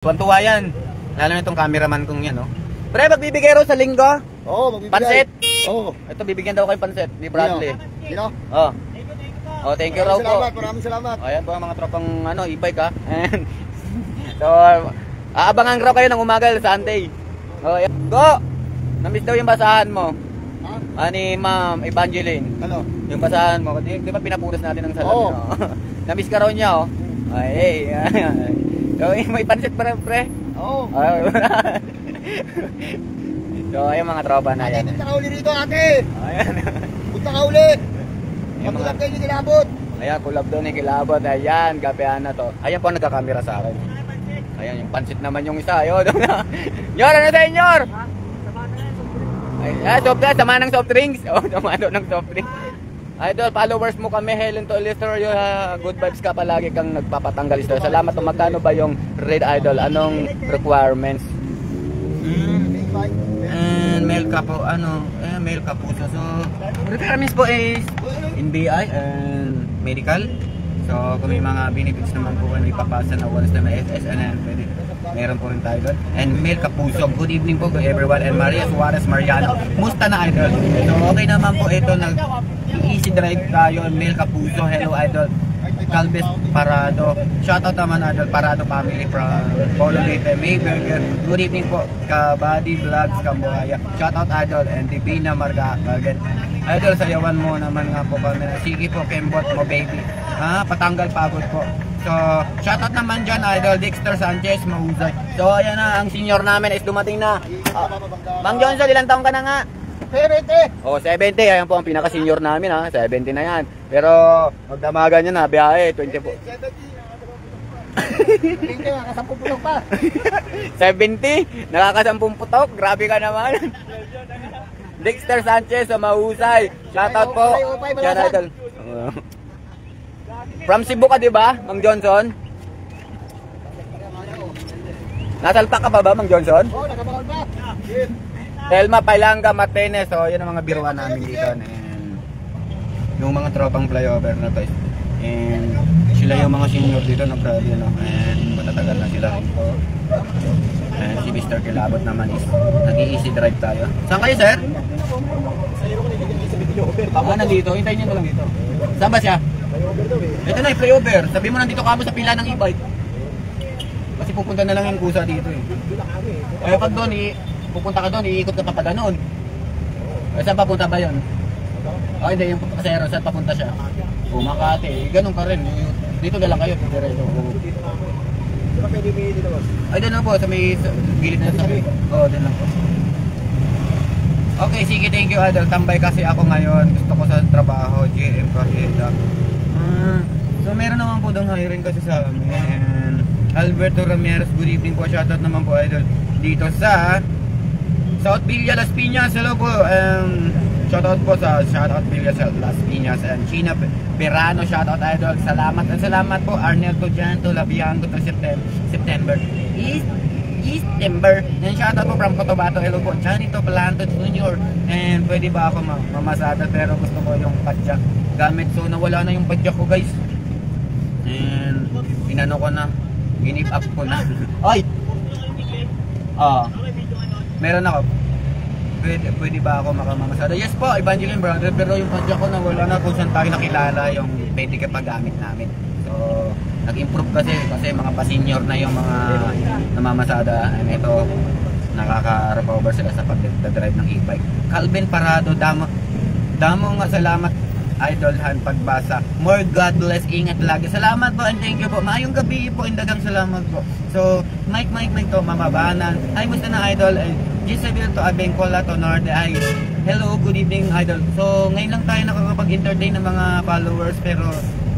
Tuwan-tuwa yan. Lalo na itong cameraman kong yan, no? Pre, magbibigay raw sa linggo? Oo, magbibigay. Pansit? Oo. Ito, bibigyan daw kayo pansit ni Bradley. Sino? Oh. Oh, thank you raw po. Maraming salamat. Ayan po ang mga tropang e-bike ha. So, aabangan raw kayo ng umaga sa Sunday. Oh, ayan. Go! Namiss daw yung basahan mo. Ha? Ni Ma'am Evangeline. Ano? Yung basahan mo. Di ba pinapunas natin ng salamin? Oo. Namiss ka raw niya, oh. Ay, so, may pansit pa rin, pre. Oo. So, ayun mga tropa na yan. Punta ka uli rito, ate. Ayan. Punta ka uli. Ayan, Magkulap kayo ni Kilabot. Ayan, kulab doon ni Kilabot. Ayan, gapehan na to. Ayan po ang nagkakamera sa akin. Ayan, yung pansit naman yung isa. Ayun. Nyor, ano sa inyor? Ayan, sama ng soft drinks. Oh, sama ng soft drinks. Idol, followers mo kami, Helen Tolistero, good vibes ka palagi kang nagpapatanggal ito. Salamat. Magkano ba yung Red Idol? Anong requirements? And mail ka po, mail ka po. So, requirements po is NBI and medical. So, kung may mga benefits naman po kung ipapasa na once na may SSNN, pwede. Meron po rin tayo doon. And Mel Kapuso, good evening po to everyone. And Maria Suarez Mariano, musta na idol? So okay naman po ito, nag-easy drive tayo. Mel Kapuso, hello idol. Calves Parado, shoutout naman idol, Parado family from Polo Leyte, Mayburger. Good evening po, Kabady Vlogs, Cambodia. Shoutout idol, and Divina Margaget. Idol, sayawan mo naman nga po kami. Sige po, Kembot mo baby. Patanggal pagod po. So, shoutout naman dyan, Idol Dexter Sanchez, mahusay. So, ayan na, ang senior namin is dumating na. Mang Johnson, ilang taong ka na nga? 70. Oh, 70. Ayan po ang pinaka-senior namin, ha. 70 na yan. Pero, magdamagan nyo na, biyahe, 20 po. 70, nakakasampung putok pa. 70? Nakakasampung putok? Grabe ka naman. Dexter Sanchez, mahusay. Shoutout po. Yan, Idol. From Cebu ka, di ba, Mang Johnson? Nasalta ka pa ba, Mang Johnson? Oo, nakabakal pa. Telma, Pailanga, Matenes. So, yun ang mga biruan namin dito. And yung mga tropang flyover na to. And sila yung mga senior dito na grabe, no? And matatagal na sila. And si Mr. Kilabot naman is nag-easy drive tayo. Saan kayo, sir? Nandito. Hintayin nyo na lang dito. Saan ba siya? Ito na yung flyover. Sabi mo nandito ka mo sa pila ng e-bike. Kasi pupunta na lang yung kusa dito eh. Eh pag doon, pupunta ka doon, iikot ka pa ganoon. Eh saan papunta ba yun? Oh hindi, yung pasero, saan papunta siya? O Makati, ganun ka rin. Dito na lang kayo, diretso. Ay doon na po, sa may gilid na sabi. Oo, doon lang po. Okay, sige, thank you Idol. Tambay kasi ako ngayon. Gusto ko sa trabaho, GM kasi. So meron naman po doon hiring kasi sa amin. Alberto Ramirez, good evening po. Shoutout naman po Idol dito sa South Villa, Las Piñas. Hello po. Shoutout po sa Villa sa Las Piñas. And China Verano, shoutout Idol. Salamat po Arnel Tojanto, Labiango to September. Eastember. And shoutout po from Cotabato. Hello po, Janito Palanto Jr. And pwede ba ako mamasada pero gusto ko yung padjak gamit. So nawala na yung padjak ko guys. And inano ko na, ginip up ko na. Ay! Meron ako. Pwede ba ako makamamasada? Yes po, Evangeline brother. Pero yung padjak ko nawala na kung saan tayo nakilala yung pwede ka pagamit namin. So nag-improve kasi mga pa-senior na yung mga namamasada. And ito, nakaka-recover sila sa pag-drive ng e-bike. Calvin Parado, damo nga, salamat Idol Han pagbasa. More God bless, ingat lagi. Salamat po and thank you po. Maayong gabi po, indagang salamat po. So, Mike to, mamabanan. Ay, musta na Idol? Gisabel to, Abengkola to, Norte. Ay, hello, good evening Idol. So, ngayon lang tayo nakakapag-entertain ng mga followers pero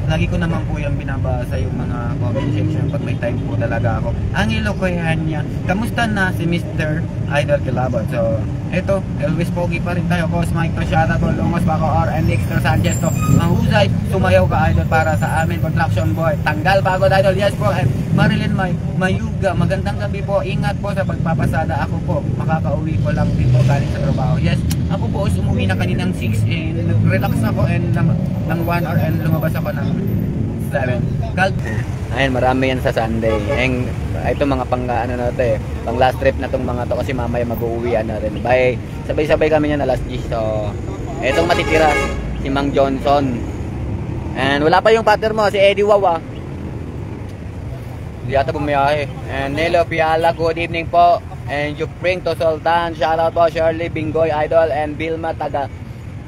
lagi ko naman po yung binabasa yung mga comment section pag may time po talaga ako. Angelo Coyhania, kamusta na si Mr. Idol Kilabot? So, eto, Elvis Pogi pa rin tayo. Cos Mike to, shoutout to, Longos Baco and Dexter Sanchez to. Mahusay, sumayaw ka Idol para sa amin, Contraction Boy. Tanggal pagod Idol, yes po. And Marilyn Mayuga, magandang gabi po. Ingat po sa pagpapasada. Ako po, makakauwi ko lang din po galing sa trabaho. Yes, ako po umuwi na kaninang 6 and relax ako and ng 1 hour and lumabas ako ng 7. Ayun, marami yan sa Sunday. ito mga pang ano na to pang last trip na tong mga to kasi mamaya mag-uuwian na rin. Bye. Sabay-sabay kami niyan alas 10. So, etong matitira si Mang Johnson. And wala pa yung partner mo si Eddie Wawa. Hindi yata bumiyahe. And Nelo Piala, good evening po. And Jupring to Sultan, shoutout po Shirley Bingoy Idol and Vilma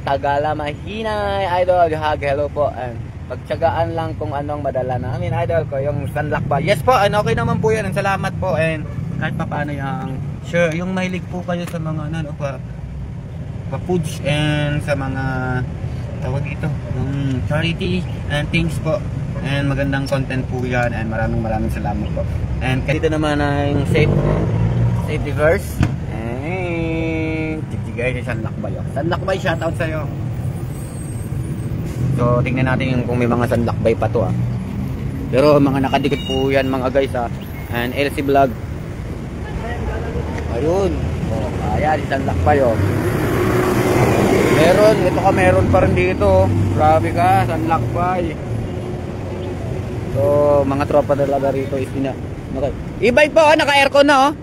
Tagala Mahinay Idol, hug, hello po. And pagtsagaan lang kung anong madala namin Idol ko, yung sanlakbay. Yes po, and okay naman po yan, and salamat po. And kahit pa paano yung sure, yung mahilig po kayo sa mga ano pa foods and sa mga tawag ito, yung charity and things po. And magandang content po yan, and maraming salamat po. And dito naman ang safety verse. Guys, Sanlakbay. Sanlakbay, shoutout sa'yo. So, tingnan natin yung kung may mga sanlakbay pa to Pero mga nakadikit po yan mga guys And LC Vlog. Ayun. Ayan, si Sanlakbay Meron, ito ka meron pa rin dito. Grabe ka, Sanlakbay. So, mga tropa talaga rito is okay. E-bike po, naka-aircon na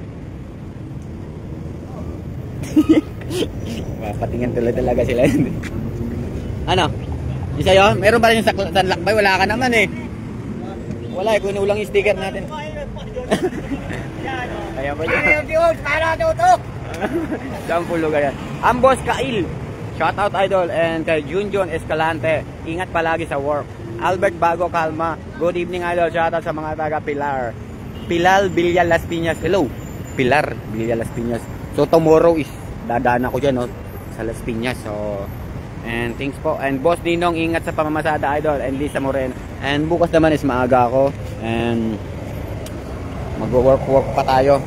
patingin tuloy talaga sila. Ano? Isa yun? Meron ba rin yung Sanlakbay? Wala ka naman Wala kunin ulang yung sticker natin. Kaya ba yun? Sampulo ganyan. Ambos Kail, shoutout Idol. And kay Junjun Escalante, ingat palagi sa work. Albert Bago Calma, good evening Idol. Shoutout sa mga taga Pilar Villa Las Piñas. Hello Pilar Villa Las Piñas. So tomorrow is dadaan ako dyan sa Las Piñas. So, and thanks po. And Boss Ninong, ingat sa pamamasada Idol. And Lisa Moreno. And bukas naman is maaga ako. And mag-work pa tayo.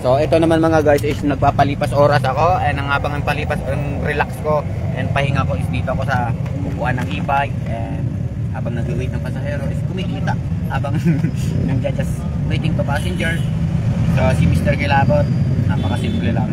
So ito naman mga guys is nagpapalipas oras ako. And ang habang ang palipas, ang relax ko and pahinga ko is dito ako sa upuan ng e-bike. And habang nag-wait ng pasahero is kumikita. Habang nandiyan just waiting to passengers. So si Mr. Kilabot, napakasimple lang.